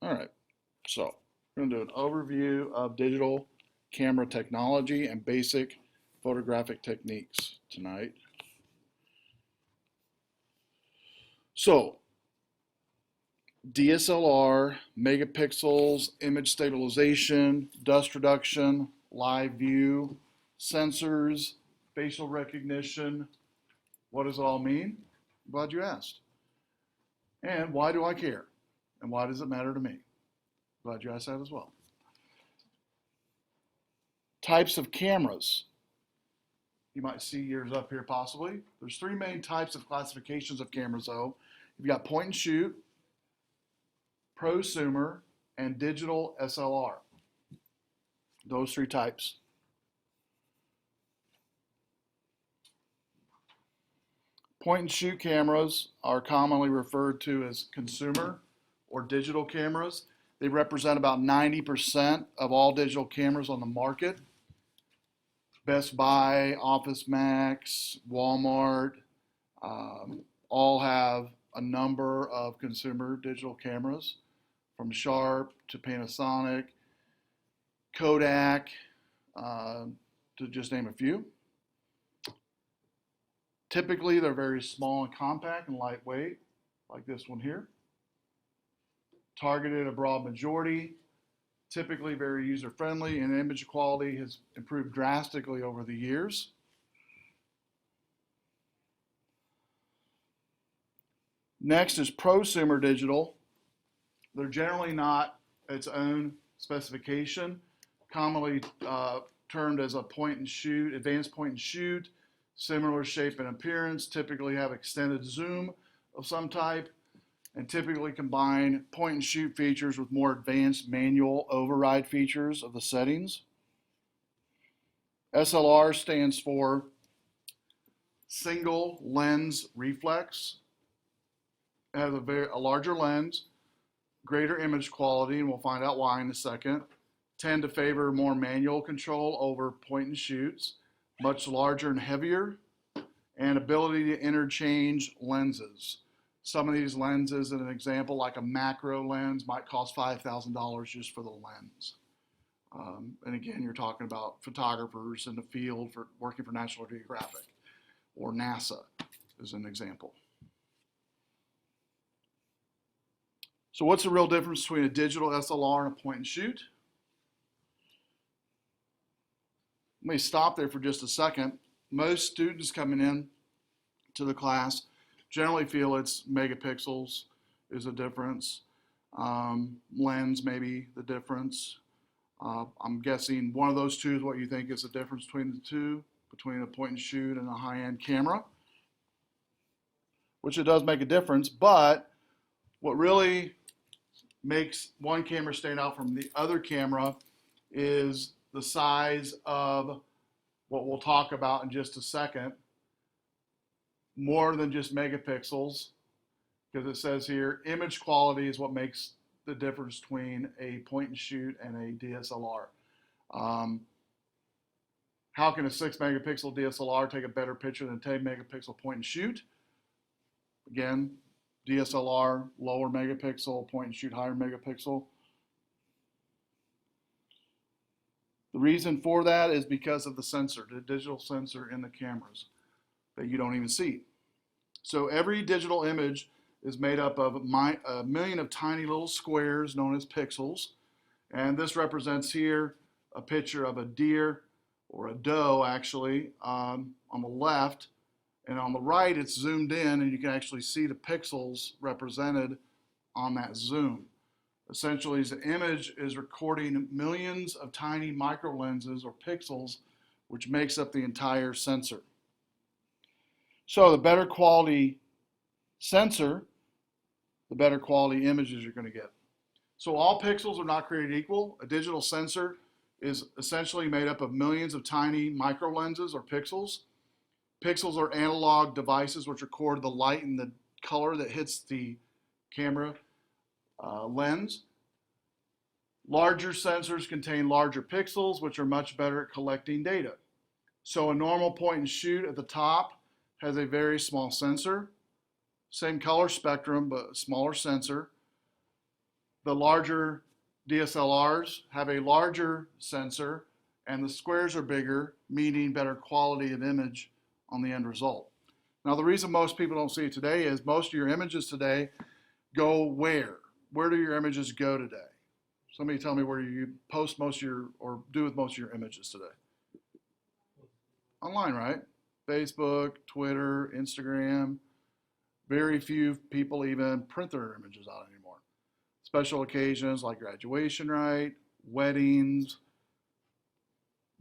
All right, so we're going to do an overview of digital camera technology and basic photographic techniques tonight. So, DSLR, megapixels, image stabilization, dust reduction, live view, sensors, facial recognition. What does it all mean? I'm glad you asked. And why do I care? And why does it matter to me? Glad you asked that as well. Types of cameras. You might see yours up here possibly. There's three main types of classifications of cameras though. You've got point and shoot, prosumer, and digital SLR. Those three types. Point and shoot cameras are commonly referred to as consumer or digital cameras. They represent about 90% of all digital cameras on the market. Best Buy, Office Max, Walmart, all have a number of consumer digital cameras, from Sharp to Panasonic, Kodak, to just name a few. Typically, they're very small and compact and lightweight, like this one here. Targeted a broad majority, typically very user-friendly, and image quality has improved drastically over the years. Next is prosumer digital. They're generally not its own specification, commonly termed as a point and shoot, advanced point and shoot, similar shape and appearance, typically have extended zoom of some type, and typically combine point and shoot features with more advanced manual override features of the settings. SLR stands for single lens reflex. It has a larger lens, greater image quality, and we'll find out why in a second. Tend to favor more manual control over point and shoots, much larger and heavier, and ability to interchange lenses. Some of these lenses, in an example, like a macro lens, might cost $5,000 just for the lens. And again, you're talking about photographers in the field for working for National Geographic or NASA, as an example. So what's the real difference between a digital SLR and a point and shoot? Let me stop there for just a second. Most students coming in to the class generally feel it's megapixels is a difference. Lens may be the difference. I'm guessing one of those two is what you think is the difference between the two, between a point and shoot and a high-end camera, which it does make a difference, but what really makes one camera stand out from the other camera is the size of what we'll talk about in just a second. More than just megapixels, because it says here image quality is what makes the difference between a point and shoot and a DSLR. How can a 6 megapixel DSLR take a better picture than a 10 megapixel point and shoot? Again, DSLR lower megapixel, point and shoot higher megapixel. The reason for that is because of the sensor, the digital sensor in the cameras that you don't even see. So every digital image is made up of a million of tiny little squares known as pixels. And this represents here a picture of a deer or a doe actually on the left. And on the right it's zoomed in and you can actually see the pixels represented on that zoom. Essentially, the image is recording millions of tiny micro lenses or pixels, which makes up the entire sensor. So the better quality sensor, the better quality images you're going to get. So all pixels are not created equal. A digital sensor is essentially made up of millions of tiny micro lenses or pixels. Pixels are analog devices which record the light and the color that hits the camera lens. Larger sensors contain larger pixels, which are much better at collecting data. So a normal point and shoot at the top has a very small sensor, same color spectrum, but smaller sensor. the larger DSLRs have a larger sensor and the squares are bigger, meaning better quality of image on the end result. Now, the reason most people don't see it today is most of your images today go where? Where do your images go today? Somebody tell me where you post most of your, or do with most of your images today. Online, right? Facebook, Twitter, Instagram. Very few people even print their images out anymore. Special occasions like graduation, right? Weddings,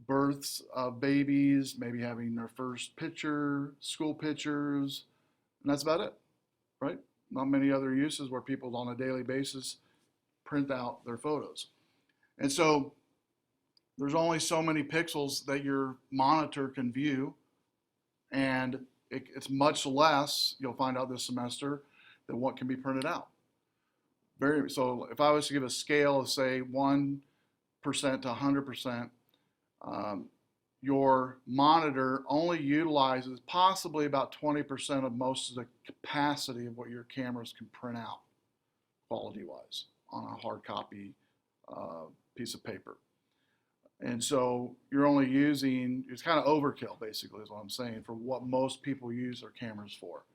births of babies, maybe having their first picture, school pictures, and that's about it, right? Not many other uses where people on a daily basis print out their photos. And so there's only so many pixels that your monitor can view, and it's much less, you'll find out this semester, than what can be printed out. So if I was to give a scale of say 1% to 100%, your monitor only utilizes possibly about 20% of most of the capacity of what your cameras can print out quality-wise on a hard copy piece of paper. And so you're only using, it's kind of overkill basically is what I'm saying for what most people use their cameras for.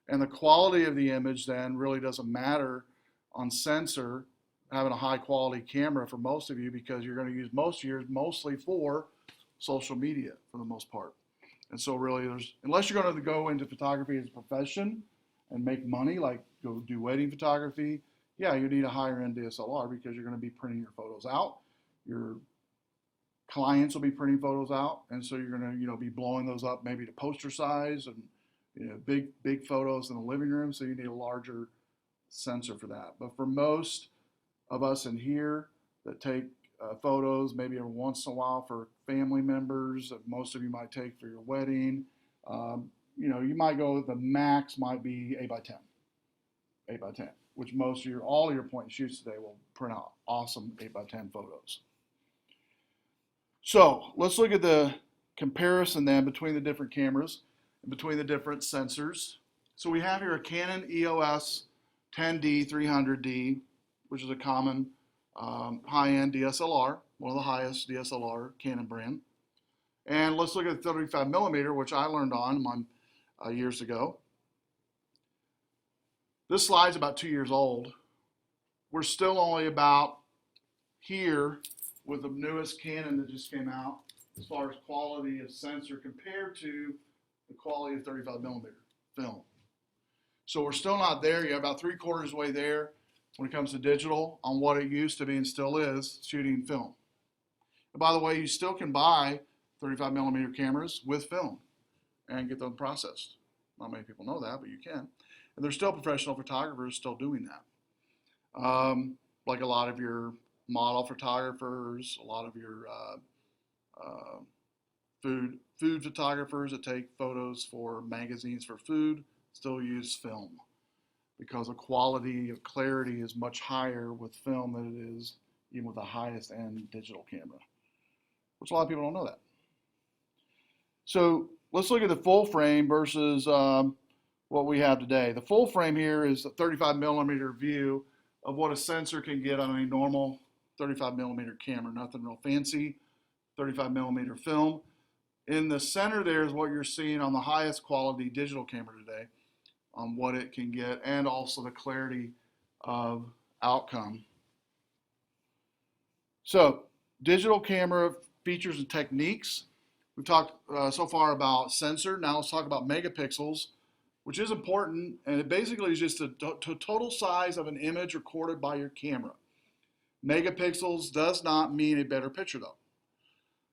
And the quality of the image then really doesn't matter on sensor, having a high quality camera for most of you, because you're going to use most of yours mostly for social media for the most part. And so really unless you're going to go into photography as a profession and make money, like go do wedding photography, yeah, you need a higher end DSLR because you're going to be printing your photos out. Your clients will be printing photos out, and so you're going to be blowing those up maybe to poster size and big photos in the living room, so you need a larger sensor for that. But for most of us in here that take photos maybe every once in a while for family members, that most of you might take for your wedding, you might go, the max might be 8 by 10, which all of your point and shoots today will print out awesome 8 by 10 photos. So let's look at the comparison then between the different cameras and between the different sensors. So we have here a Canon EOS 10D 300D, which is a common high-end DSLR, one of the highest DSLR Canon brand. And let's look at the 35 millimeter, which I learned on years ago. This slide's about 2 years old. We're still only about here with the newest Canon that just came out as far as quality of sensor compared to the quality of 35 millimeter film. So we're still not there yet, about 3/4 of the way there when it comes to digital on what it used to be and still is shooting film. And by the way, you still can buy 35 millimeter cameras with film and get them processed. Not many people know that, but you can. And there's still professional photographers still doing that. Like a lot of your model photographers, a lot of your food photographers that take photos for magazines for food still use film because the quality of clarity is much higher with film than it is even with the highest end digital camera, which a lot of people don't know that. So let's look at the full frame versus what we have today. The full frame here is a 35 millimeter view of what a sensor can get on a normal 35 millimeter camera, nothing real fancy, 35 millimeter film. In the center there is what you're seeing on the highest quality digital camera today, on what it can get, and also the clarity of outcome. So, digital camera features and techniques. We've talked so far about sensor. Now let's talk about megapixels, which is important, and it basically is just the total size of an image recorded by your camera. Megapixels does not mean a better picture though,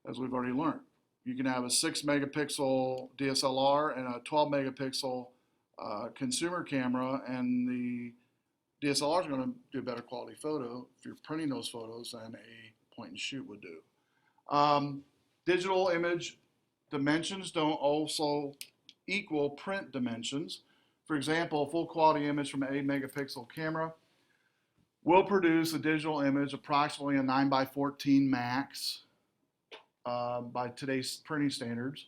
as we've already learned. You can have a 6 megapixel DSLR and a 12 megapixel consumer camera, and the DSLR is going to do a better quality photo if you're printing those photos than a point and shoot would do. Digital image dimensions don't also equal print dimensions. For example, a full quality image from an 8 megapixel camera will produce a digital image approximately a 9:14 max by today's printing standards.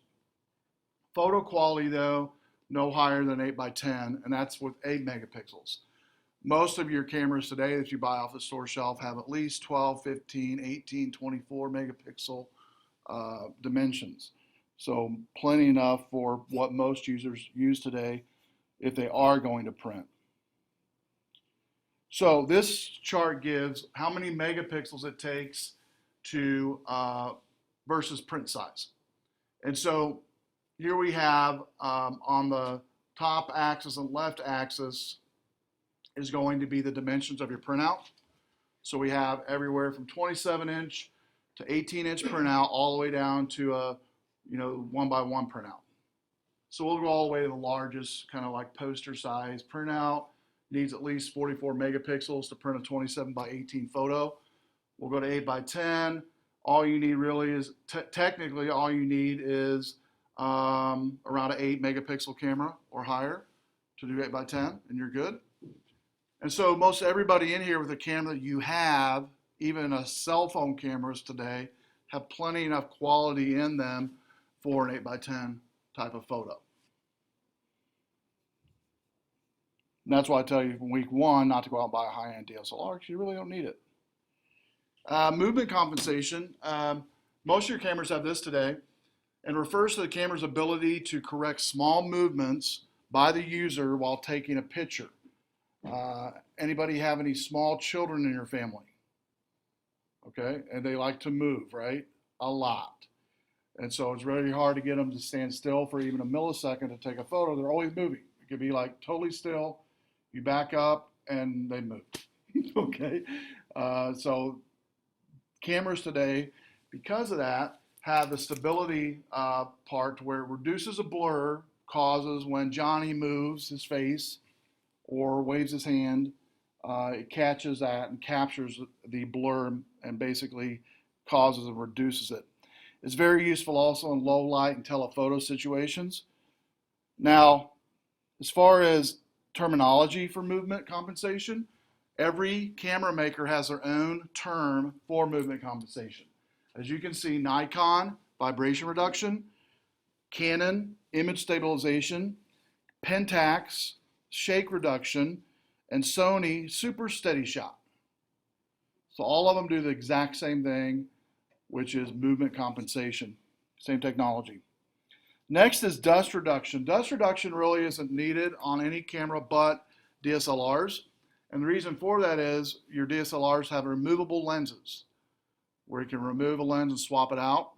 Photo quality though, no higher than 8:10, and that's with 8 megapixels. Most of your cameras today that you buy off the store shelf have at least 12, 15, 18, 24 megapixel dimensions. So plenty enough for what most users use today if they are going to print. So this chart gives how many megapixels it takes to versus print size. And so here we have on the top axis and left axis is going to be the dimensions of your printout. So we have everywhere from 27-inch to 18-inch printout all the way down to a 1x1 printout. So we'll go all the way to the largest, kind of like poster size printout. Needs at least 44 megapixels to print a 27 by 18 photo. We'll go to 8 by 10. All you need really is, technically all you need is around an 8 megapixel camera or higher to do 8 by 10, and you're good. And so most everybody in here with a camera that you have, even a cell phone cameras today, have plenty enough quality in them for an 8 by 10 type of photo. And that's why I tell you from week one not to go out and buy a high-end DSLR because you really don't need it. Movement compensation. Most of your cameras have this today and refers to the camera's ability to correct small movements by the user while taking a picture. Anybody have any small children in your family? Okay, and they like to move, right? A lot. And so it's really hard to get them to stand still for even a millisecond to take a photo. They're always moving. It could be like totally still. You back up and they move. Okay, so cameras today, because of that, have the stability part to where it reduces a blur, causes when Johnny moves his face or waves his hand, it catches that and captures the blur and basically causes and reduces it. It's very useful also in low light and telephoto situations. Now, as far as terminology for movement compensation, every camera maker has their own term for movement compensation. As you can see, Nikon, vibration reduction; Canon, image stabilization; Pentax, shake reduction; and Sony, super steady shot. So all of them do the exact same thing, which is movement compensation, same technology. Next is dust reduction. Dust reduction really isn't needed on any camera but DSLRs. And the reason for that is your DSLRs have removable lenses where you can remove a lens and swap it out.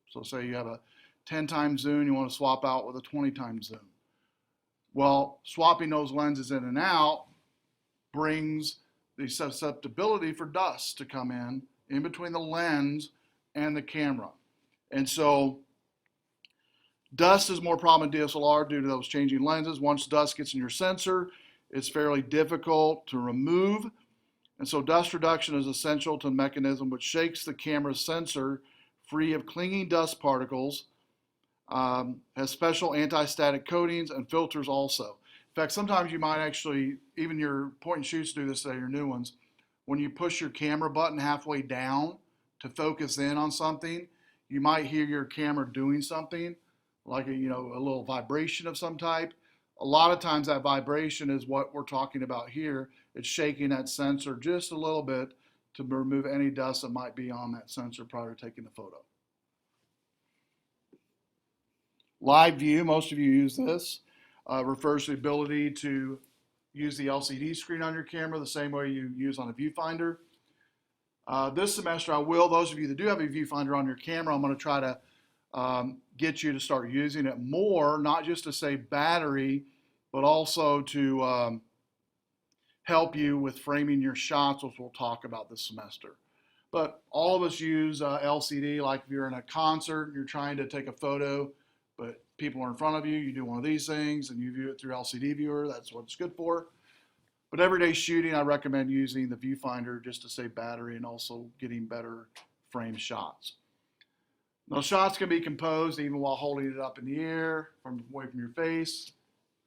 So say you have a 10 times zoom, you want to swap out with a 20 times zoom. Well, swapping those lenses in and out brings the susceptibility for dust to come in between the lens and the camera. And so dust is more problem in DSLR due to those changing lenses. Once dust gets in your sensor, it's fairly difficult to remove. And so dust reduction is essential to the mechanism which shakes the camera's sensor free of clinging dust particles, has special anti-static coatings and filters also. In fact, sometimes you might actually, even your point and shoots do this today, your new ones, when you push your camera button halfway down to focus in on something, you might hear your camera doing something, like a little vibration of some type. A lot of times that vibration is what we're talking about here. It's shaking that sensor just a little bit to remove any dust that might be on that sensor prior to taking the photo. Live view, most of you use this, refers to the ability to use the LCD screen on your camera the same way you use on a viewfinder. This semester I will, those of you that do have a viewfinder on your camera, I'm going to try to get you to start using it more, not just to save battery, but also to help you with framing your shots, which we'll talk about this semester. But all of us use LCD, like if you're in a concert, you're trying to take a photo, but people are in front of you, you do one of these things and you view it through LCD viewer, that's what it's good for. But everyday shooting, I recommend using the viewfinder just to save battery and also getting better frame shots. Now, shots can be composed even while holding it up in the air, away from your face.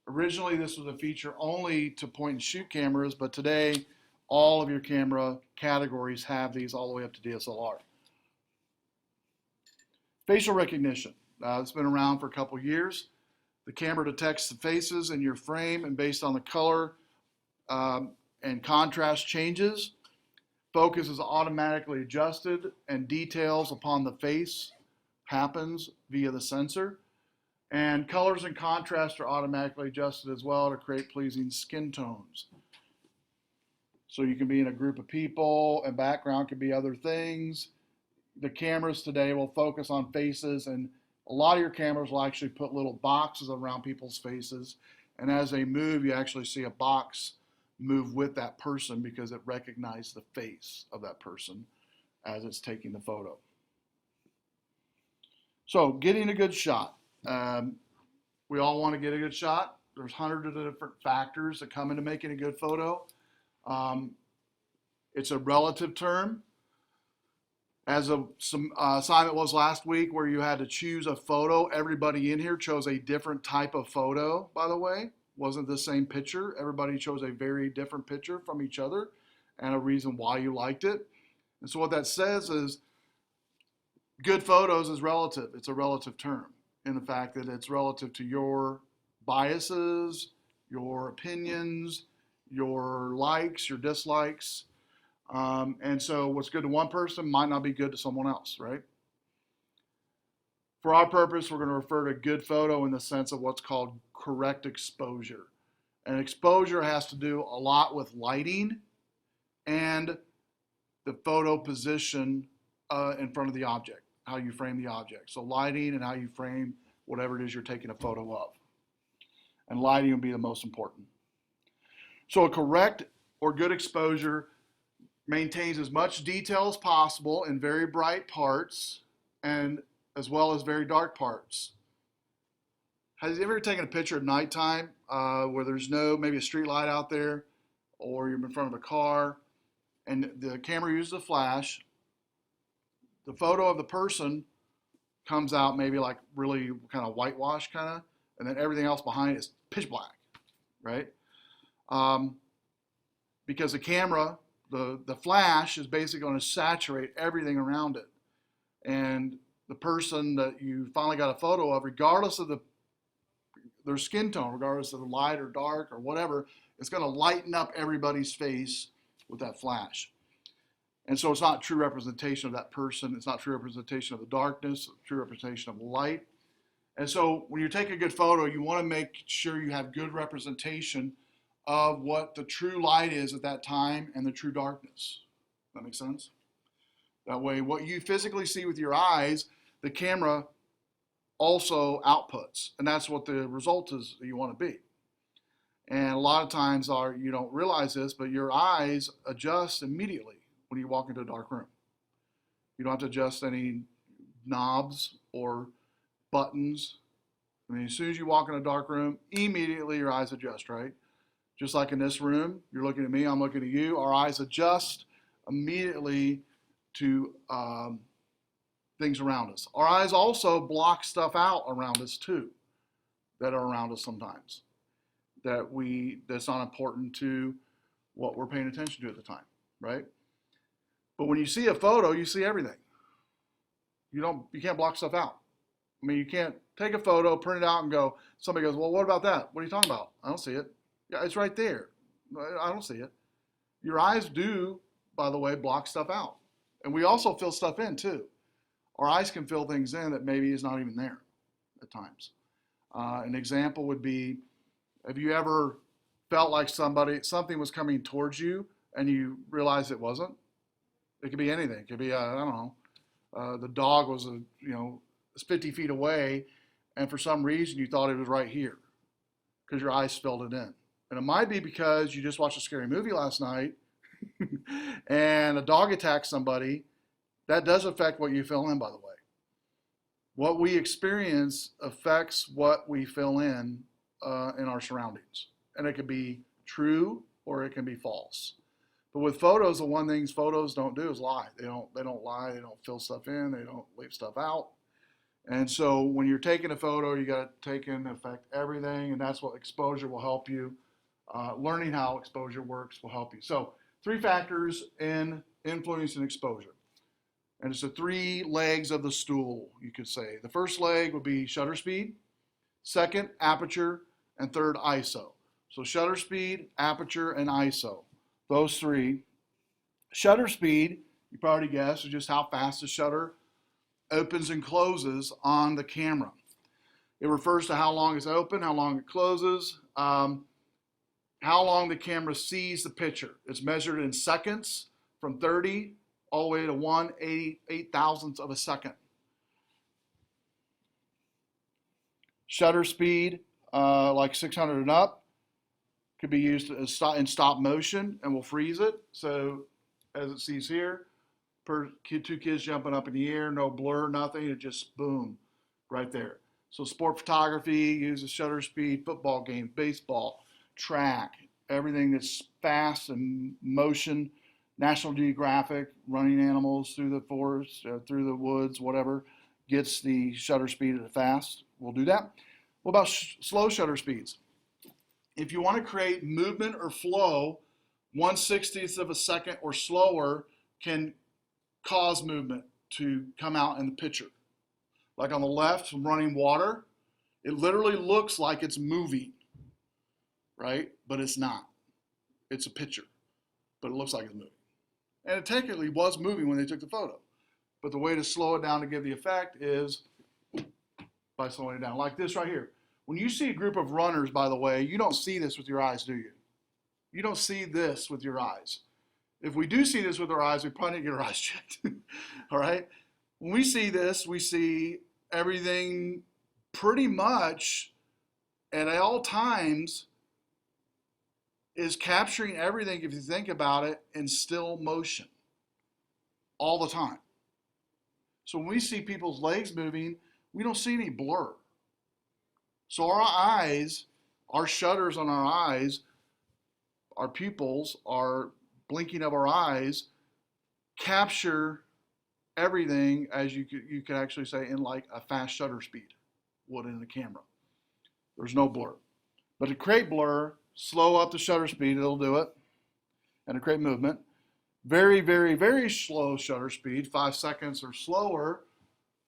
Originally, this was a feature only to point and shoot cameras, but today, all of your camera categories have these all the way up to DSLR. Facial recognition. It's been around for a couple years. The camera detects the faces in your frame, and based on the color and contrast changes. Focus is automatically adjusted, and details upon the face happens via the sensor. And colors and contrast are automatically adjusted as well to create pleasing skin tones. So you can be in a group of people, and background can be other things. The cameras today will focus on faces, and a lot of your cameras will actually put little boxes around people's faces. And as they move, you actually see a box move with that person because it recognizes the face of that person as it's taking the photo. So getting a good shot. We all want to get a good shot. There's hundreds of different factors that come into making a good photo. It's a relative term. As some assignment was last week where you had to choose a photo, everybody in here chose a different type of photo, by the way. Wasn't the same picture. Everybody chose a very different picture from each other and a reason why you liked it. And so what that says is good photos is relative. It's a relative term in the fact that it's relative to your biases, your opinions, your likes, your dislikes. And so what's good to one person might not be good to someone else, right? For our purpose, we're going to refer to good photo in the sense of what's called correct exposure. And exposure has to do a lot with lighting and the photo position in front of the object, how you frame the object. So lighting and how you frame whatever it is you're taking a photo of. And lighting will be the most important. So a correct or good exposure maintains as much detail as possible in very bright parts and as well as very dark parts. Has you ever taken a picture at nighttime where there's maybe a street light out there, or you're in front of a car and the camera uses a flash? The photo of the person comes out maybe like really kind of whitewash kind of, and then everything else behind it is pitch black, right? Because the camera, the flash is basically going to saturate everything around it. And the person that you finally got a photo of, regardless of their skin tone, regardless of the light or dark or whatever, it's going to lighten up everybody's face with that flash. And so it's not true representation of that person. It's not true representation of the darkness, true representation of light. And so when you take a good photo, you want to make sure you have good representation of what the true light is at that time and the true darkness. That makes sense? That way, what you physically see with your eyes, the camera also outputs. And that's what the result is that you want to be. And a lot of times you don't realize this, but your eyes adjust immediately when you walk into a dark room. You don't have to adjust any knobs or buttons. I mean, as soon as you walk in a dark room, immediately your eyes adjust, right? Just like in this room, you're looking at me, I'm looking at you. Our eyes adjust immediately to things around us. Our eyes also block stuff out around us too, that are around us sometimes, that's not important to what we're paying attention to at the time, right? But when you see a photo, you see everything. You can't block stuff out. I mean, you can't take a photo, print it out, and go. Somebody goes, "Well, what about that? What are you talking about? I don't see it." Yeah, it's right there. I don't see it. Your eyes do, by the way, block stuff out. And we also fill stuff in too. Our eyes can fill things in that maybe is not even there at times. An example would be, have you ever felt like something was coming towards you and you realized it wasn't? It could be anything. It could be, I don't know, the dog was 50 feet away, and for some reason you thought it was right here because your eyes filled it in. And it might be because you just watched a scary movie last night and a dog attacked somebody. That does affect what you fill in, by the way. What we experience affects what we fill in our surroundings. And it could be true or it can be false. But with photos, the one thing photos don't do is lie. They don't lie. They don't fill stuff in. They don't leave stuff out. And so when you're taking a photo, you got to take into effect everything, and that's what exposure will help you. Learning how exposure works will help you. So 3 factors in influencing exposure. And it's the 3 legs of the stool, you could say. The first leg would be shutter speed, second, aperture, and third, ISO. So shutter speed, aperture, and ISO. those three. Shutter speed, you probably guessed, is just how fast the shutter opens and closes on the camera. It refers to how long it's open, how long it closes, how long the camera sees the picture. It's measured in seconds from 30 all the way to 1/88,000th of a second. Shutter speed, like 600 and up, could be used in stop motion and will freeze it. So as it sees here, two kids jumping up in the air, no blur, nothing, it just boom, right there. So sport photography uses shutter speed, football game, baseball, track, everything that's fast and motion, National Geographic, running animals through the forest, through the woods, whatever, gets the shutter speed at fast. We'll do that. What about slow shutter speeds? If you want to create movement or flow, 1/60th of a second or slower can cause movement to come out in the picture. Like on the left, from running water, it literally looks like it's moving, right? But it's not. It's a picture, but it looks like it's moving. And it technically was moving when they took the photo. But the way to slow it down to give the effect is by slowing it down. Like this right here. When you see a group of runners, by the way, you don't see this with your eyes, do you? You don't see this with your eyes. If we do see this with our eyes, we probably need to get our eyes checked. All right? When we see this, we see everything pretty much at all times is capturing everything, if you think about it, in still motion all the time. So when we see people's legs moving, we don't see any blur. So our eyes, our shutters on our eyes, our pupils, our blinking of our eyes capture everything, as you could actually say, in like a fast shutter speed would in a camera. There's no blur. But to create blur, slow up the shutter speed, it'll do it, and to create movement. Very, very, very slow shutter speed, 5 seconds or slower,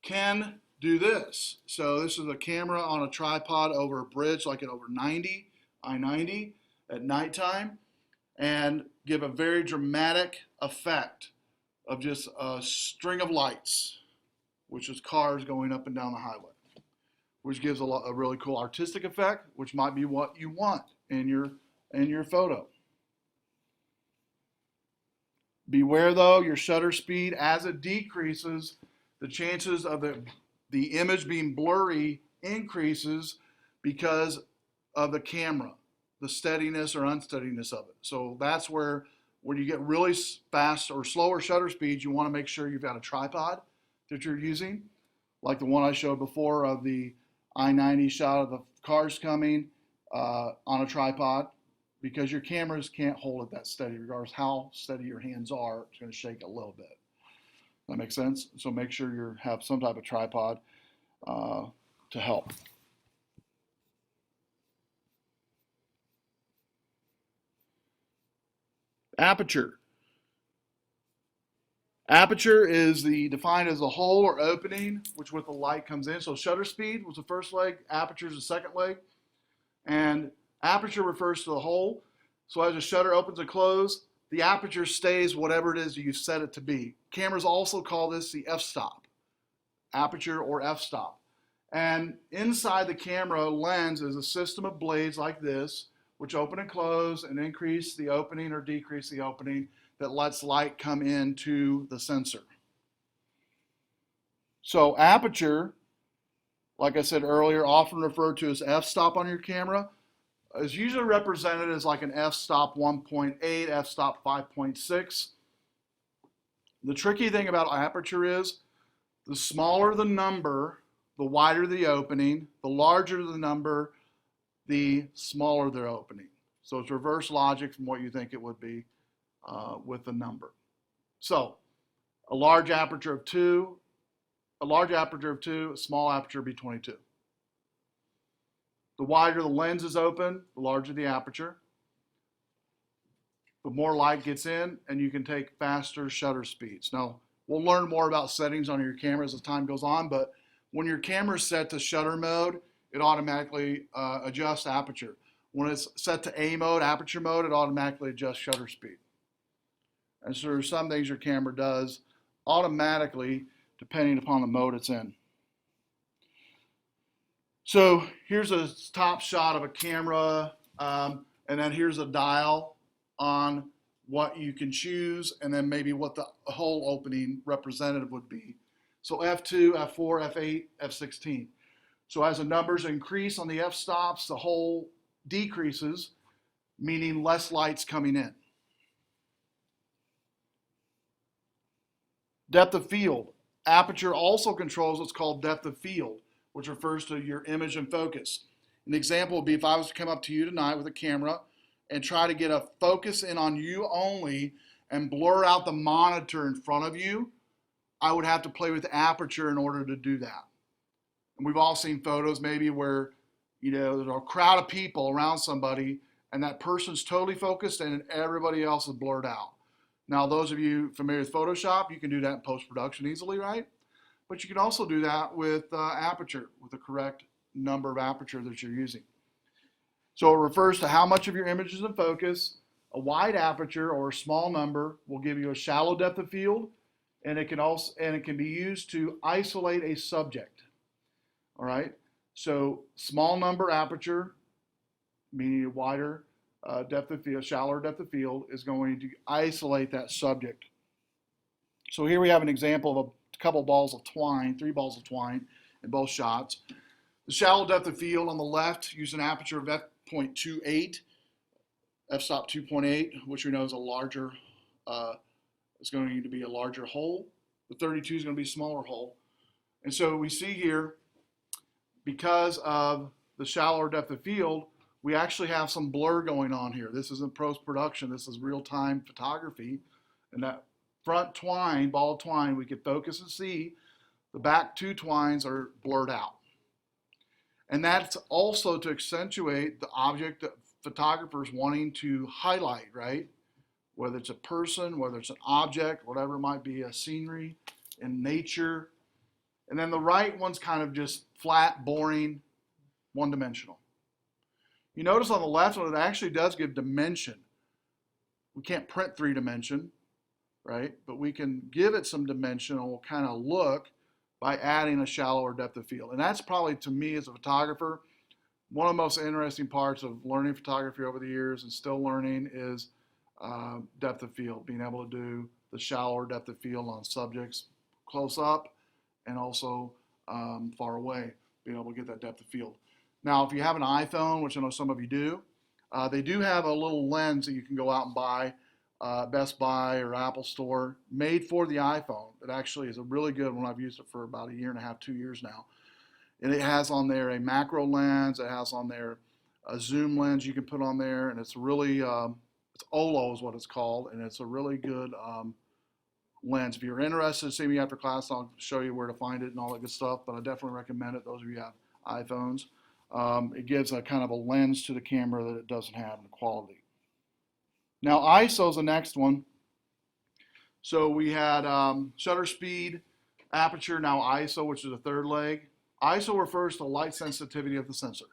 can do this. So this is a camera on a tripod over a bridge, like at over 90, I-90, at nighttime, and give a very dramatic effect of just a string of lights, which is cars going up and down the highway, which gives a really cool artistic effect, which might be what you want in your photo. Beware though, your shutter speed, as it decreases, the chances of the image being blurry increases because of the camera, the steadiness or unsteadiness of it. So that's where when you get really fast or slower shutter speeds, you want to make sure you've got a tripod that you're using, like the one I showed before of the I-90 shot of the cars coming on a tripod, because your cameras can't hold it that steady. Regardless how steady your hands are, it's going to shake a little bit. That makes sense? So make sure you have some type of tripod to help. Aperture. Aperture is defined as the hole or opening which with the light comes in. So shutter speed was the first leg, aperture is the second leg. And aperture refers to the hole. So as the shutter opens and closes, the aperture stays whatever it is you set it to be. Cameras also call this the f-stop, aperture or f-stop. And inside the camera lens is a system of blades like this, which open and close and increase the opening or decrease the opening that lets light come into the sensor. So aperture, like I said earlier, often referred to as f-stop on your camera, is usually represented as like an f-stop 1.8, f-stop 5.6. The tricky thing about aperture is the smaller the number, the wider the opening, the larger the number, the smaller the opening. So it's reverse logic from what you think it would be with the number. So a large aperture of 2, a small aperture would be 22. The wider the lens is open, the larger the aperture. The more light gets in, and you can take faster shutter speeds. Now, we'll learn more about settings on your cameras as time goes on, but when your camera is set to shutter mode, it automatically adjusts aperture. When it's set to A mode, aperture mode, it automatically adjusts shutter speed. And so there's some things your camera does automatically depending upon the mode it's in. So here's a top shot of a camera, and then here's a dial on what you can choose, and then maybe what the whole opening representative would be. So F2, F4, F8, F16. So as the numbers increase on the f-stops, the whole decreases, meaning less light's coming in. Depth of field. Aperture also controls what's called depth of field, which refers to your image and focus. An example would be if I was to come up to you tonight with a camera and try to get a focus in on you only and blur out the monitor in front of you, I would have to play with the aperture in order to do that. And we've all seen photos maybe where, you know, there's a crowd of people around somebody and that person's totally focused and everybody else is blurred out. Now, those of you familiar with Photoshop, you can do that in post-production easily, right? But you can also do that with aperture, with the correct number of aperture that you're using. So it refers to how much of your image is in focus. A wide aperture or a small number will give you a shallow depth of field, and it can be used to isolate a subject. All right. So small number aperture, meaning a wider depth of field, shallower depth of field, is going to isolate that subject. So here we have an example of a couple balls of twine, 3 balls of twine in both shots. The shallow depth of field on the left, use an aperture of f.28, f-stop 2.8, which we know is a larger, it's going to be a larger hole. The 32 is going to be a smaller hole. And so we see here, because of the shallower depth of field, we actually have some blur going on here. This isn't post-production, this is real-time photography. And that front twine, ball of twine, we could focus and see. The back 2 twines are blurred out. And that's also to accentuate the object that photographers wanting to highlight, right? Whether it's a person, whether it's an object, whatever it might be, a scenery in nature. And then the right one's kind of just flat, boring, one-dimensional. You notice on the left one, it actually does give dimension. We can't print 3-dimension, right? But we can give it some dimensional kind of look by adding a shallower depth of field. And that's probably, to me as a photographer, one of the most interesting parts of learning photography over the years and still learning is depth of field, being able to do the shallower depth of field on subjects close up and also far away, being able to get that depth of field. Now, if you have an iPhone, which I know some of you do, they do have a little lens that you can go out and buy, Best Buy or Apple Store, made for the iPhone. It actually is a really good one. I've used it for about 1.5 years, 2 years now. And it has on there a macro lens. It has on there a zoom lens you can put on there. And it's really, it's OLO is what it's called. And it's a really good lens. If you're interested, see me after class. I'll show you where to find it and all that good stuff. But I definitely recommend it, those of you who have iPhones. It gives a kind of a lens to the camera that it doesn't have in the quality. Now ISO is the next one. So we had shutter speed, aperture, now ISO, which is the third leg. ISO refers to light sensitivity of the sensor.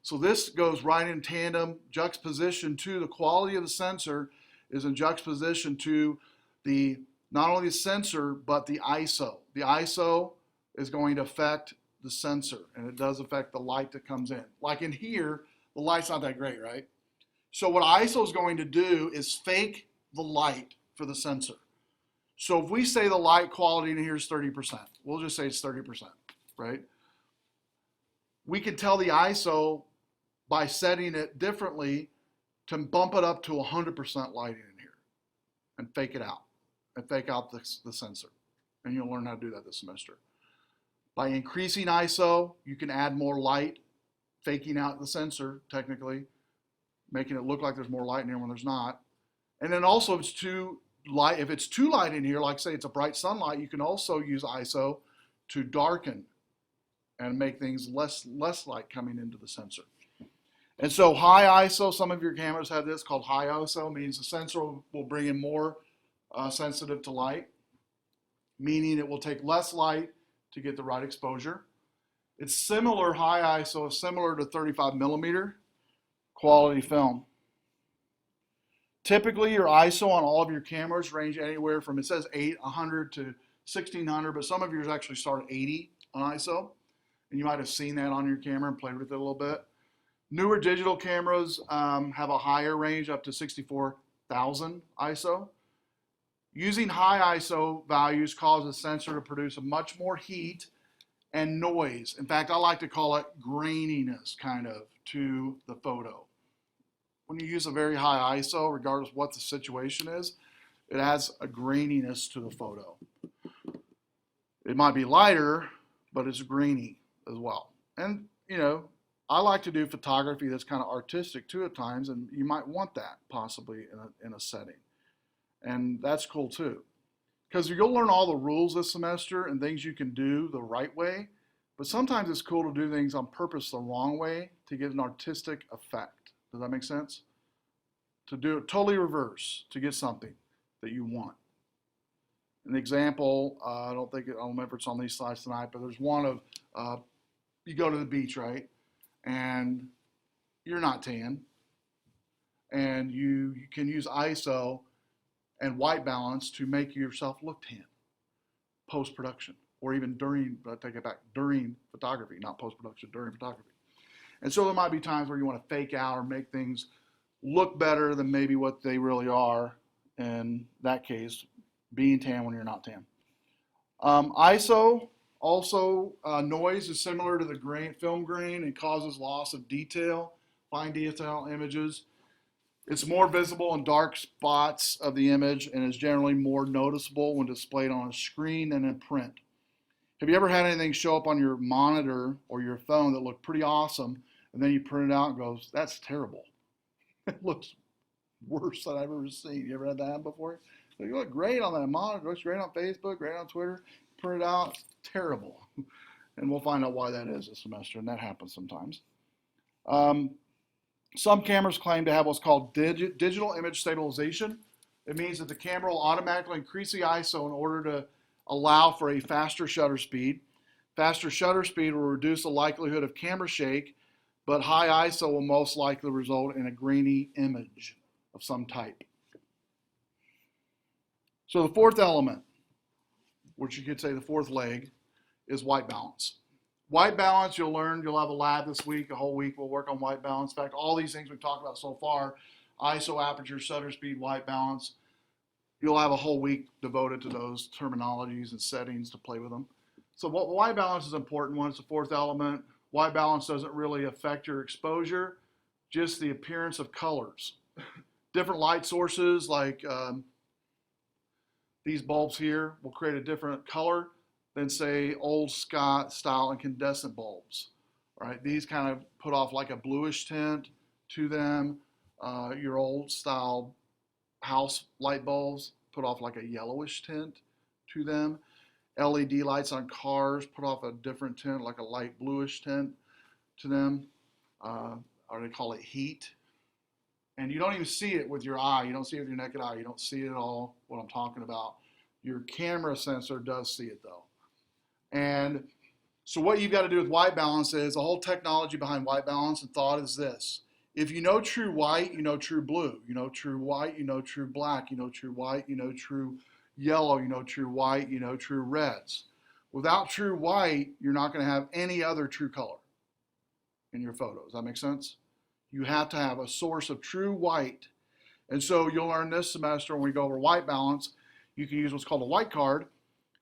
So this goes right in tandem, juxtaposition to the quality of the sensor is in juxtaposition to the not only the sensor, but the ISO. The ISO is going to affect the sensor, and it does affect the light that comes in. Like in here, the light's not that great, right? So what ISO is going to do is fake the light for the sensor. So if we say the light quality in here is 30%, we'll just say it's 30%, right? We can tell the ISO by setting it differently to bump it up to 100% lighting in here and fake it out and fake out the sensor. And you'll learn how to do that this semester. By increasing ISO, you can add more light, faking out the sensor technically, making it look like there's more light in here when there's not. And then also if it's too light in here, like say it's a bright sunlight, you can also use ISO to darken and make things less light coming into the sensor. And so high ISO, some of your cameras have this called high ISO, means the sensor will bring in more sensitive to light, meaning it will take less light to get the right exposure. It's similar, high ISO is similar to 35 millimeter quality film. Typically, your ISO on all of your cameras range anywhere from, it says 800 to 1600, but some of yours actually start at 80 on ISO. And you might have seen that on your camera and played with it a little bit. Newer digital cameras have a higher range, up to 64,000 ISO. Using high ISO values causes the sensor to produce much more heat and noise. In fact, I like to call it graininess, kind of, to the photo. When you use a very high ISO, regardless of what the situation is, it adds a graininess to the photo. It might be lighter, but it's grainy as well. And, you know, I like to do photography that's kind of artistic too at times, and you might want that possibly in a setting. And that's cool too. Because you'll learn all the rules this semester and things you can do the right way, but sometimes it's cool to do things on purpose the wrong way to get an artistic effect. Does that make sense? To do it totally reverse to get something that you want. An example, I don't remember if it's on these slides tonight, but there's one of, you go to the beach, right? And you're not tan, and you can use ISO and white balance to make yourself look tan post-production, or even during, I take it back, during photography, not post-production, during photography. And so there might be times where you want to fake out or make things look better than maybe what they really are, in that case, being tan when you're not tan. ISO, also, noise is similar to the film grain and causes loss of detail, fine detail images. It's more visible in dark spots of the image and is generally more noticeable when displayed on a screen than in print. Have you ever had anything show up on your monitor or your phone that looked pretty awesome, and then you print it out and goes, that's terrible? It looks worse than I've ever seen. You ever had that happen before? You look great on that monitor, it looks great on Facebook, great on Twitter. Print it out, terrible. And we'll find out why that is this semester, and that happens sometimes. Some cameras claim to have what's called digital image stabilization. It means that the camera will automatically increase the ISO in order to allow for a faster shutter speed. Faster shutter speed will reduce the likelihood of camera shake, but high ISO will most likely result in a grainy image of some type. So the fourth element, which you could say the fourth leg, is white balance. White balance, you'll learn, you'll have a lab this week, a whole week we'll work on white balance. In fact, all these things we've talked about so far, ISO, aperture, shutter speed, white balance, you'll have a whole week devoted to those terminologies and settings to play with them. So white balance is important one, it's the fourth element. White balance doesn't really affect your exposure, just the appearance of colors. Different light sources like these bulbs here will create a different color than, say, old style incandescent bulbs. Right? These kind of put off like a bluish tint to them. Your old style house light bulbs put off like a yellowish tint to them. LED lights on cars put off a different tint, like a light bluish tint to them. Or they call it heat. And you don't even see it with your eye. You don't see it with your naked eye. You don't see it at all, what I'm talking about. Your camera sensor does see it though. And so what you've got to do with white balance is, the whole technology behind white balance and thought is this. If you know true white, you know true blue. You know true white, you know true black. You know true white, you know true yellow. You know true white, you know true reds. Without true white, you're not going to have any other true color in your photos. Does that make sense? You have to have a source of true white. And so you'll learn this semester when we go over white balance, you can use what's called a white card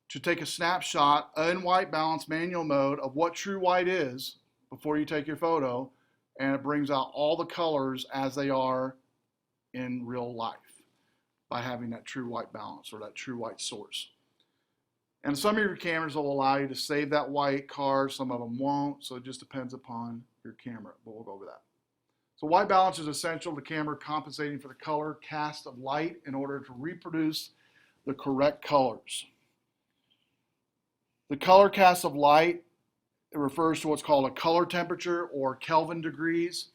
to take a snapshot in white balance manual mode of what true white is before you take your photo, and it brings out all the colors as they are in real life by having that true white balance or that true white source. And some of your cameras will allow you to save that white card, some of them won't, so it just depends upon your camera, but we'll go over that. So white balance is essential to camera compensating for the color cast of light in order to reproduce the correct colors. The color cast of light, it refers to what's called a color temperature or Kelvin degrees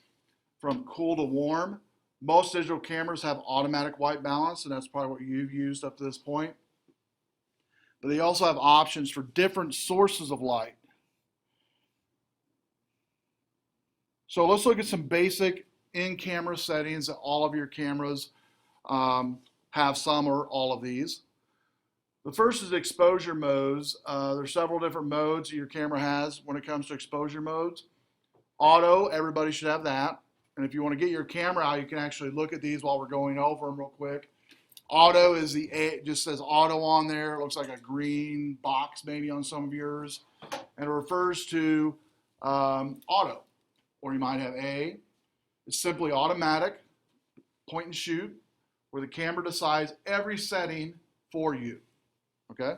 from cool to warm. Most digital cameras have automatic white balance, and that's probably what you've used up to this point. But they also have options for different sources of light. So let's look at some basic in-camera settings that all of your cameras have some or all of these. The first is exposure modes. There's several different modes your camera has when it comes to exposure modes. Auto, everybody should have that. And if you want to get your camera out, you can actually look at these while we're going over them real quick. Auto is it just says auto on there. It looks like a green box maybe on some of yours. And it refers to auto. Or you might have A. It's simply automatic, point and shoot, where the camera decides every setting for you. Okay?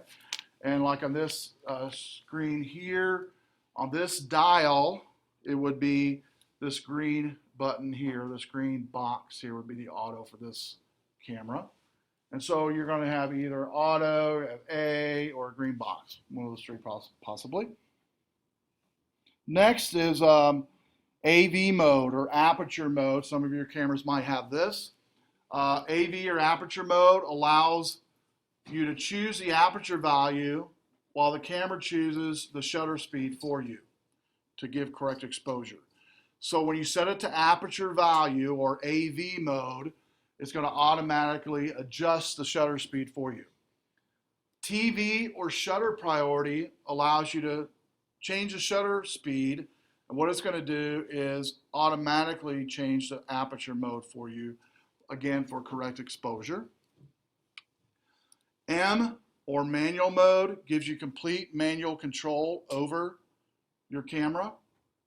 And like on this screen here, on this dial, it would be this green button here, this green box here would be the auto for this camera. And so you're going to have either auto, A, or a green box, one of those three possibly. Next is AV mode or aperture mode. Some of your cameras might have this. AV or aperture mode allows you to choose the aperture value while the camera chooses the shutter speed for you to give correct exposure. So when you set it to aperture value or AV mode, it's going to automatically adjust the shutter speed for you. TV or shutter priority allows you to change the shutter speed, and what it's going to do is automatically change the aperture mode for you, again for correct exposure. M or manual mode gives you complete manual control over your camera,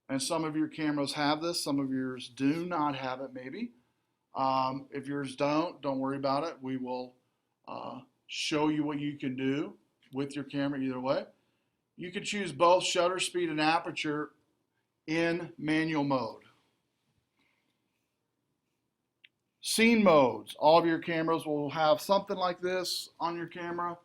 and some of your cameras have this, some of yours do not have it maybe. If yours don't worry about it. We will show you what you can do with your camera either way. You can choose both shutter speed and aperture in manual mode. Scene modes. All of your cameras will have something like this on your camera,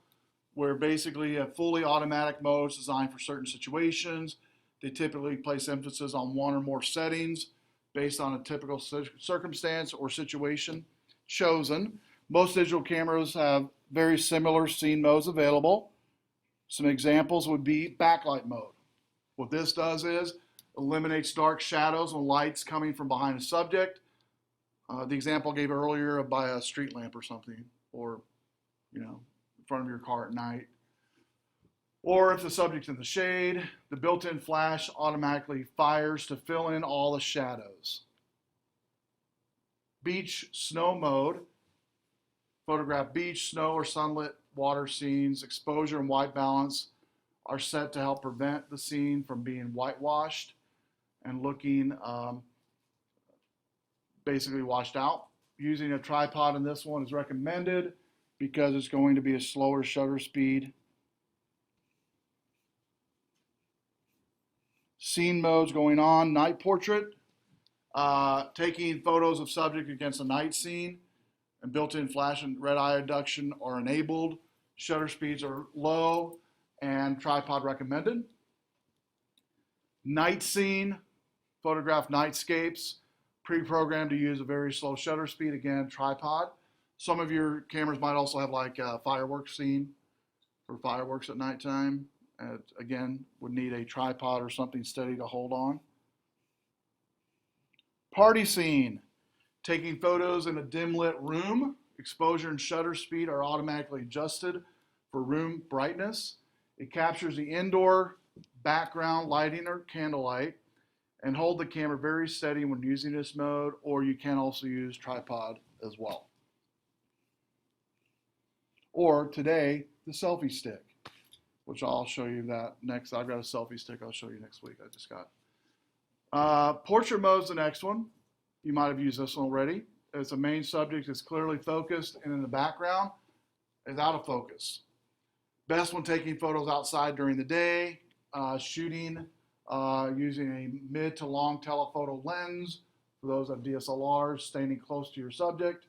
where basically a fully automatic mode is designed for certain situations. They typically place emphasis on one or more settings based on a typical circumstance or situation chosen. Most digital cameras have very similar scene modes available. Some examples would be backlight mode. What this does is eliminates dark shadows when light's coming from behind a subject. The example I gave earlier by a street lamp or something, or in front of your car at night. Or if the subject's in the shade, the built-in flash automatically fires to fill in all the shadows. Beach snow mode. Photograph beach, snow, or sunlit water scenes. Exposure and white balance are set to help prevent the scene from being whitewashed and looking basically washed out. Using a tripod in this one is recommended because it's going to be a slower shutter speed. Scene modes going on. Night portrait, taking photos of subject against a night scene, and built-in flash and red eye induction are enabled. Shutter speeds are low and tripod recommended. Night scene, photograph nightscapes, pre-programmed to use a very slow shutter speed, again tripod. Some of your cameras might also have like a fireworks scene for fireworks at nighttime. Again, would need a tripod or something steady to hold on. Party scene, taking photos in a dim lit room. Exposure and shutter speed are automatically adjusted for room brightness. It captures the indoor background lighting or candlelight, and hold the camera very steady when using this mode, or you can also use tripod as well. Or today, the selfie stick, which I'll show you that next. I've got a selfie stick I'll show you next week. I just got. Portrait mode is the next one. You might have used this one already. It's a main subject that's clearly focused, and in the background is out of focus. Best when taking photos outside during the day, shooting using a mid to long telephoto lens for those of DSLRs, staying close to your subject.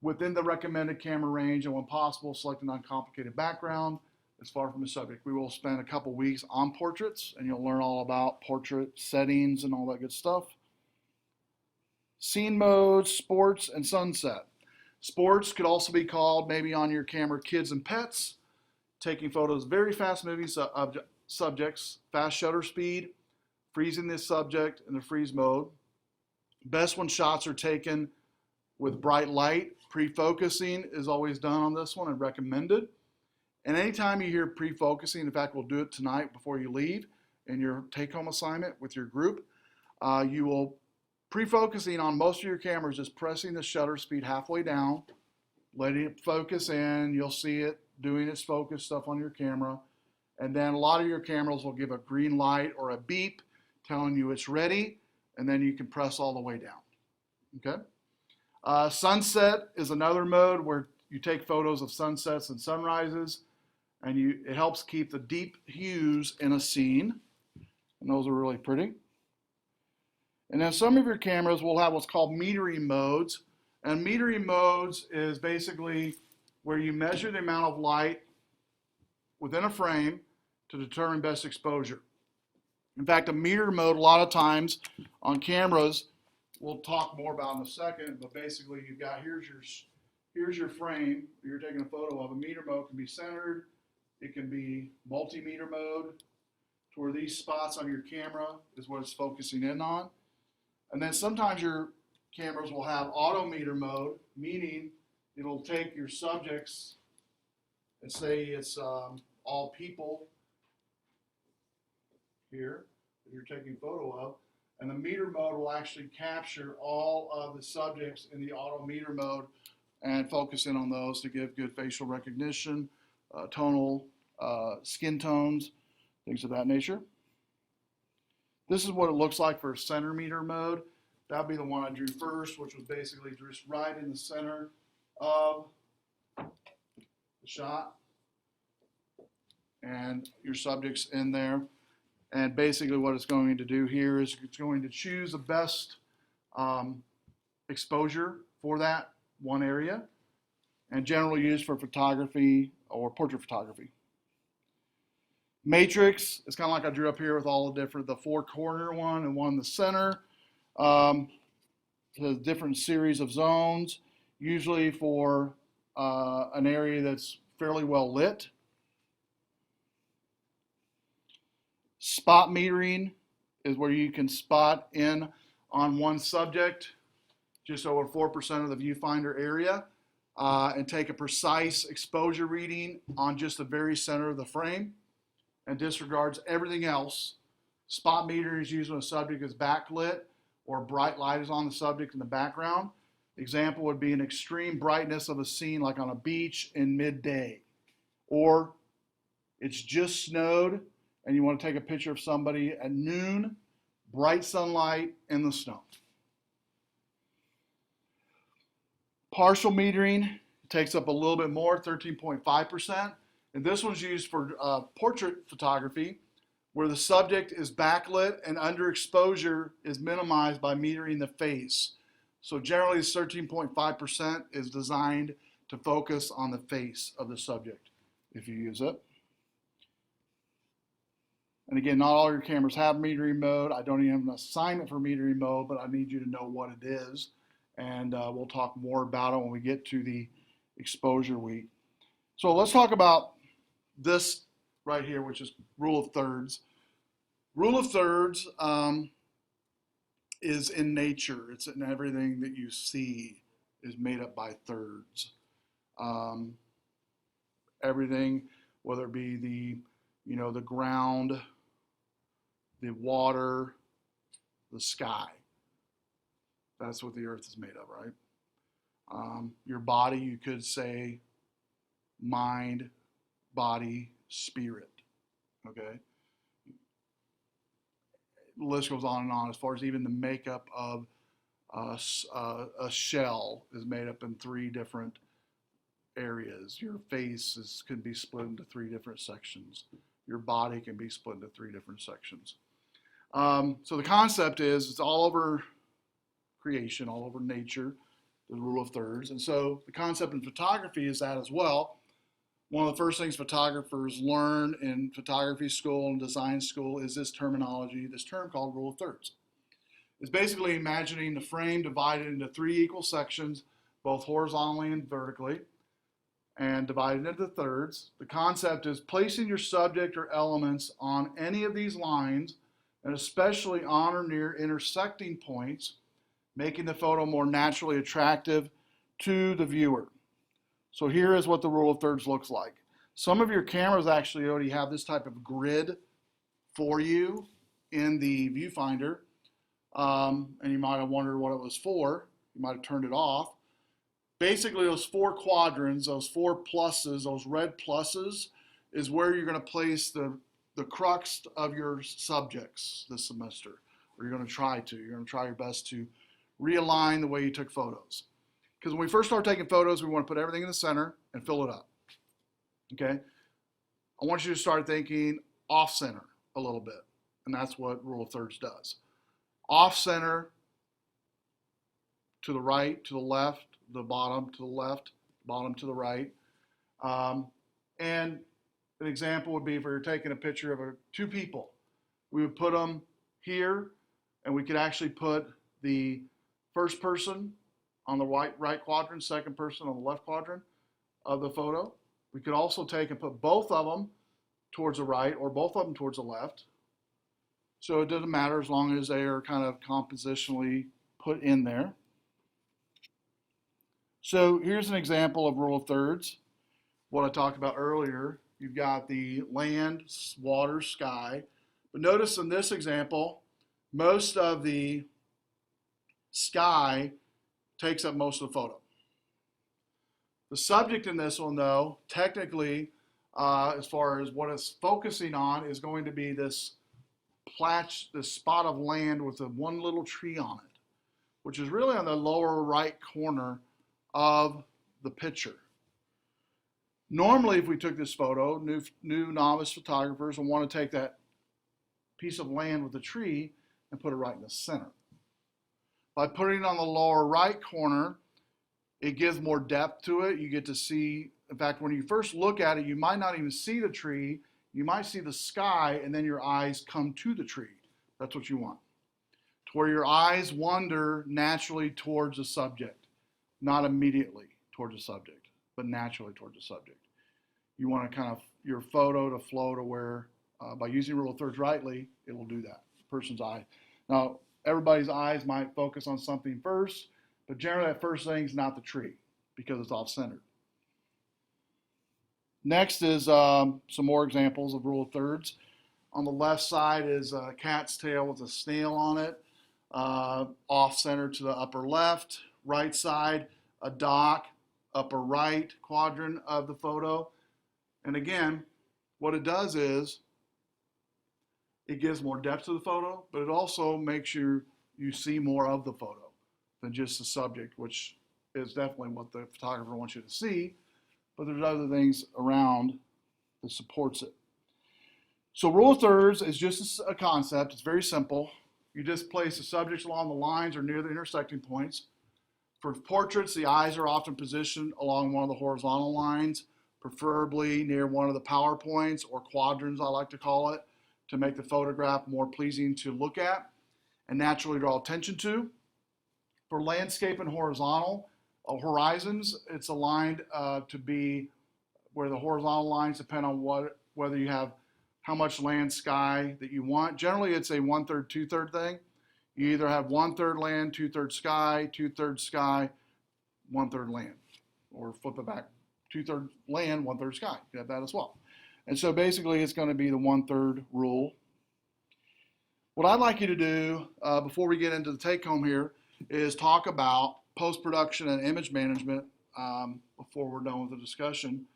Within the recommended camera range, and when possible, select an uncomplicated background as far from the subject. We will spend a couple weeks on portraits, and you'll learn all about portrait settings and all that good stuff. Scene modes, sports, and sunset. Sports could also be called, maybe on your camera, kids and pets, taking photos very fast moving subjects, fast shutter speed, freezing this subject in the freeze mode. Best when shots are taken with bright light. Pre-focusing is always done on this one and recommended. And anytime you hear pre-focusing, in fact, we'll do it tonight before you leave in your take-home assignment with your group. You will pre-focusing on most of your cameras, just pressing the shutter speed halfway down, letting it focus in. You'll see it doing its focus stuff on your camera. And then a lot of your cameras will give a green light or a beep telling you it's ready, and then you can press all the way down. Okay? Sunset is another mode where you take photos of sunsets and sunrises, and it helps keep the deep hues in a scene, and those are really pretty. And then some of your cameras will have what's called metering modes, and metering modes is basically where you measure the amount of light within a frame to determine best exposure. In fact, a meter mode a lot of times on cameras, we'll talk more about in a second, but basically you've got, here's your frame you're taking a photo of. A meter mode can be centered, it can be multimeter mode, to where these spots on your camera is what it's focusing in on. And then sometimes your cameras will have auto meter mode, meaning it'll take your subjects and say it's all people here that you're taking a photo of, and the meter mode will actually capture all of the subjects in the auto meter mode and focus in on those to give good facial recognition, tonal, skin tones, things of that nature. This is what it looks like for center meter mode. That'd be the one I drew first, which was basically just right in the center of the shot, and your subject's in there. And basically what it's going to do here is it's going to choose the best exposure for that one area, and generally used for photography or portrait photography. Matrix is kind of like I drew up here with all the four corner one and one in the center. It has different series of zones, usually for an area that's fairly well lit. Spot metering is where you can spot in on one subject, just over 4% of the viewfinder area, and take a precise exposure reading on just the very center of the frame and disregards everything else. Spot metering is used when a subject is backlit or bright light is on the subject in the background. Example would be an extreme brightness of a scene like on a beach in midday, or it's just snowed and you want to take a picture of somebody at noon, bright sunlight in the snow. Partial metering takes up a little bit more, 13.5%. And this one's used for portrait photography, where the subject is backlit and underexposure is minimized by metering the face. So generally, this 13.5% is designed to focus on the face of the subject if you use it. And again, not all your cameras have metering mode. I don't even have an assignment for metering mode, but I need you to know what it is. And we'll talk more about it when we get to the exposure week. So let's talk about this right here, which is rule of thirds. Rule of thirds is in nature. It's in everything that you see is made up by thirds. Everything, whether it be the ground, the water, the sky. That's what the earth is made of, right? Your body, you could say mind, body, spirit, okay? The list goes on and on as far as even the makeup of a shell is made up in 3 different areas. Your face can be split into 3 different sections. Your body can be split into 3 different sections. So the concept is it's all over creation, all over nature, the rule of thirds. And so the concept in photography is that as well. One of the first things photographers learn in photography school and design school is this terminology, this term called rule of thirds. It's basically imagining the frame divided into 3 equal sections, both horizontally and vertically, and divided into thirds. The concept is placing your subject or elements on any of these lines, and especially on or near intersecting points, making the photo more naturally attractive to the viewer. So here is what the rule of thirds looks like. Some of your cameras actually already have this type of grid for you in the viewfinder, and you might have wondered what it was for. You might have turned it off. Basically, those four quadrants, those four pluses, those red pluses, is where you're going to place the crux of your subjects this semester, or you're going to try to. You're going to try your best to realign the way you took photos. Because when we first start taking photos, we want to put everything in the center and fill it up. Okay? I want you to start thinking off-center a little bit, and that's what rule of thirds does. Off-center, to the right, to the left, the bottom to the left, bottom to the right. And an example would be if we were taking a picture of two people. We would put them here, and we could actually put the first person on the right quadrant, second person on the left quadrant of the photo. We could also take and put both of them towards the right or both of them towards the left. So it doesn't matter as long as they are kind of compositionally put in there. So here's an example of rule of thirds. What I talked about earlier, you've got the land, water, sky. But notice in this example, most of the sky takes up most of the photo. The subject in this one, though, technically, as far as what it's focusing on, is going to be this spot of land with one little tree on it, which is really on the lower right corner of the picture. Normally, if we took this photo, new novice photographers will want to take that piece of land with the tree and put it right in the center. By putting it on the lower right corner, it gives more depth to it. You get to see, in fact, when you first look at it, you might not even see the tree. You might see the sky, and then your eyes come to the tree. That's what you want. To where your eyes wander naturally towards the subject. Not immediately towards the subject, but naturally towards the subject. You want to kind of your photo to flow to where, by using rule of thirds rightly, it will do that. The person's eye. Now, everybody's eyes might focus on something first, but generally that first thing is not the tree because it's off-centered. Next is some more examples of rule of thirds. On the left side is a cat's tail with a snail on it, off-center to the upper left. Right side, a dock, upper right quadrant of the photo. And again, what it does is it gives more depth to the photo, but it also makes you see more of the photo than just the subject, which is definitely what the photographer wants you to see, but there's other things around that supports it. So rule of thirds is just a concept. It's very simple. You just place the subjects along the lines or near the intersecting points. For portraits, the eyes are often positioned along one of the horizontal lines, preferably near one of the power points or quadrants, I like to call it, to make the photograph more pleasing to look at and naturally draw attention to. For landscape and horizontal horizons, it's aligned to be where the horizontal lines depend on whether you have how much land sky that you want. Generally, it's a 1/3, 2/3 thing. You either have 1/3 land, 2/3 sky, 2/3 sky, 1/3 land, or flip it back, 2/3 land, 1/3 sky. You have that as well. And so basically, it's going to be the 1/3 rule. What I'd like you to do before we get into the take home here is talk about post-production and image management before we're done with the discussion.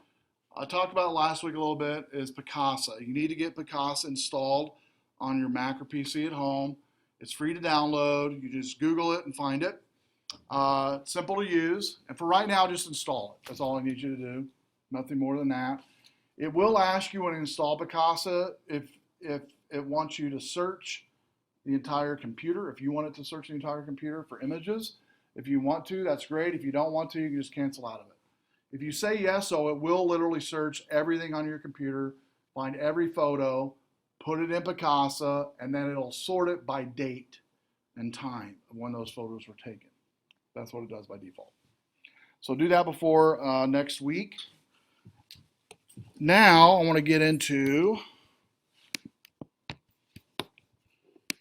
I talked about it last week a little bit, is Picasa. You need to get Picasa installed on your Mac or PC at home. It's free to download. You just Google it and find it. It's simple to use. And for right now, just install it. That's all I need you to do. Nothing more than that. It will ask you when you install Picasa if it wants you to search the entire computer, if you want it to search the entire computer for images. If you want to, that's great. If you don't want to, you can just cancel out of it. If you say yes, so it will literally search everything on your computer, find every photo, put it in Picasa, and then it'll sort it by date and time of when those photos were taken. That's what it does by default. So do that before next week. Now I want to get into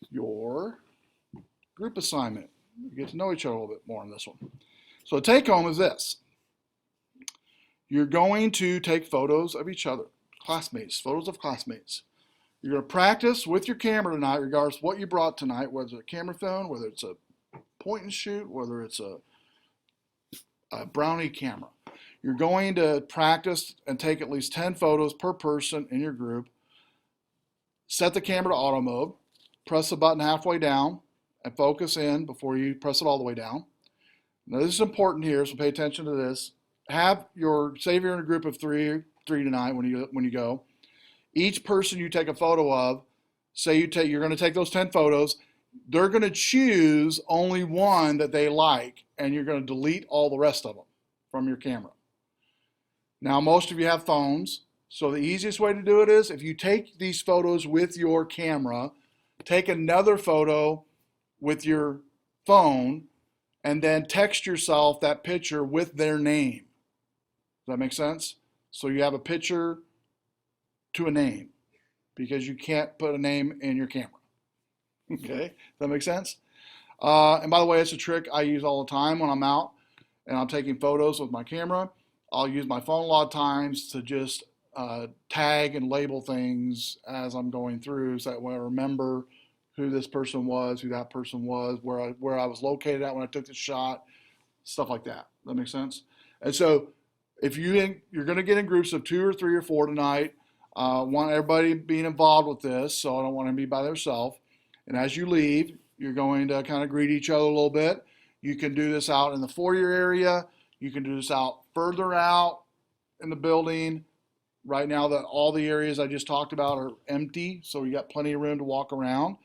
your group assignment. You get to know each other a little bit more in this one. So the take home is this. You're going to take photos of each other, classmates, photos of classmates. You're going to practice with your camera tonight, regardless of what you brought tonight, whether it's a camera phone, whether it's a point and shoot, whether it's a brownie camera. You're going to practice and take at least 10 photos per person in your group. Set the camera to auto mode. Press the button halfway down and focus in before you press it all the way down. Now this is important here, so pay attention to this. Say you're in a group of three tonight when you go. Each person you take a photo of, you're going to take those 10 photos. They're going to choose only one that they like, and you're going to delete all the rest of them from your camera. Now, most of you have phones, so the easiest way to do it is if you take these photos with your camera, take another photo with your phone, and then text yourself that picture with their name. Does that make sense? So you have a picture to a name because you can't put a name in your camera. Okay, does that make sense? And by the way, it's a trick I use all the time when I'm out and I'm taking photos with my camera. I'll use my phone a lot of times to just tag and label things as I'm going through so that way I remember who this person was, who that person was, where I was located at when I took the shot, stuff like that. That makes sense? And so if you're going to get in groups of 2 or 3 or 4 tonight, want everybody being involved with this, so I don't want to be by themselves. And as you leave, you're going to kind of greet each other a little bit. You can do this out in the foyer area. You can do this out further out in the building. Right now, all the areas I just talked about are empty, so you got plenty of room to walk around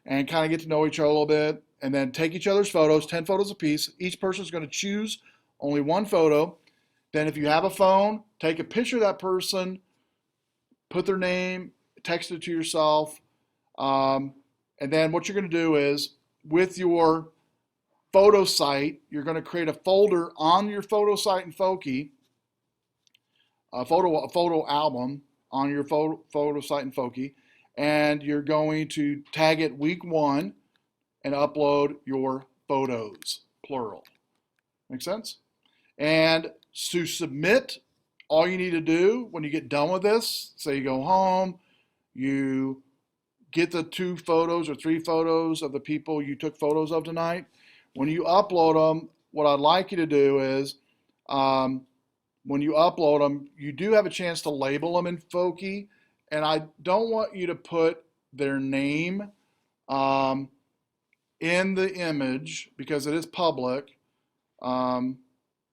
and kind of get to know each other a little bit. And then take each other's photos, 10 photos apiece. Each person is going to choose only one photo. Then if you have a phone, take a picture of that person, put their name, text it to yourself. And then what you're going to do is with your photo site, you're going to create a folder on your photo site in Foki, a photo album on your photo site in Foki, and you're going to tag it week 1 and upload your photos, plural. Make sense? And to submit, all you need to do when you get done with this, say you go home, you get the 2 photos or 3 photos of the people you took photos of tonight. When you upload them, what I'd like you to do is, when you upload them, you do have a chance to label them in Foki, and I don't want you to put their name in the image because it is public.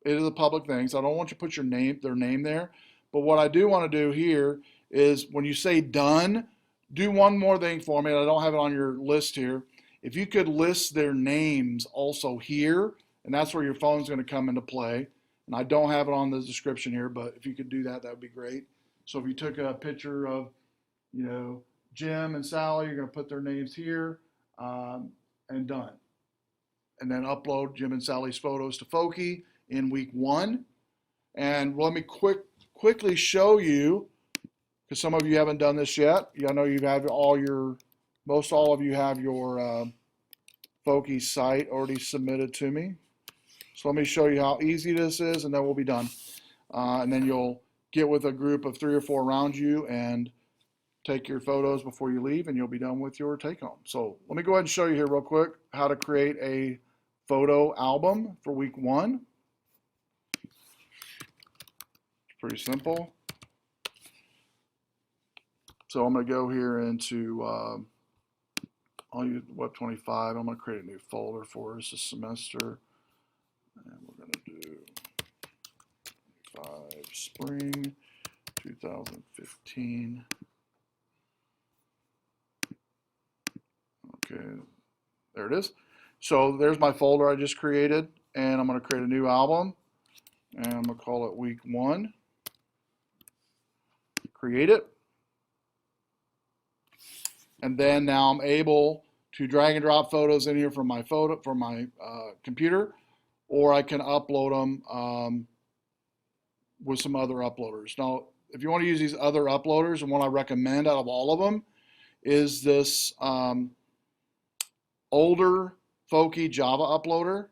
It is a public thing, so I don't want you to put their name there. But what I do want to do here is when you say done, do one more thing for me. I don't have it on your list here. If you could list their names also here, and that's where your phone's going to come into play. And I don't have it on the description here, but if you could do that, that would be great. So if you took a picture of, Jim and Sally, you're going to put their names here, and done. And then upload Jim and Sally's photos to Foki in week 1. And let me quickly show you, because some of you haven't done this yet. I know you have all of you have your Foki site already submitted to me. So let me show you how easy this is, and then we'll be done. And then you'll get with a group of 3 or 4 around you and take your photos before you leave, and you'll be done with your take home. So let me go ahead and show you here real quick how to create a photo album for week 1. It's pretty simple. So I'm going to go here into, I'll use Web225. I'm going to create a new folder for us this semester. And we're going to do 5 spring 2015. Okay, there it is. So there's my folder I just created, and I'm going to create a new album, and I'm going to call it week 1. Create it. And then now I'm able to drag and drop photos in here from my computer, or I can upload them with some other uploaders. Now, if you want to use these other uploaders, and one I recommend out of all of them is this older folky Java uploader,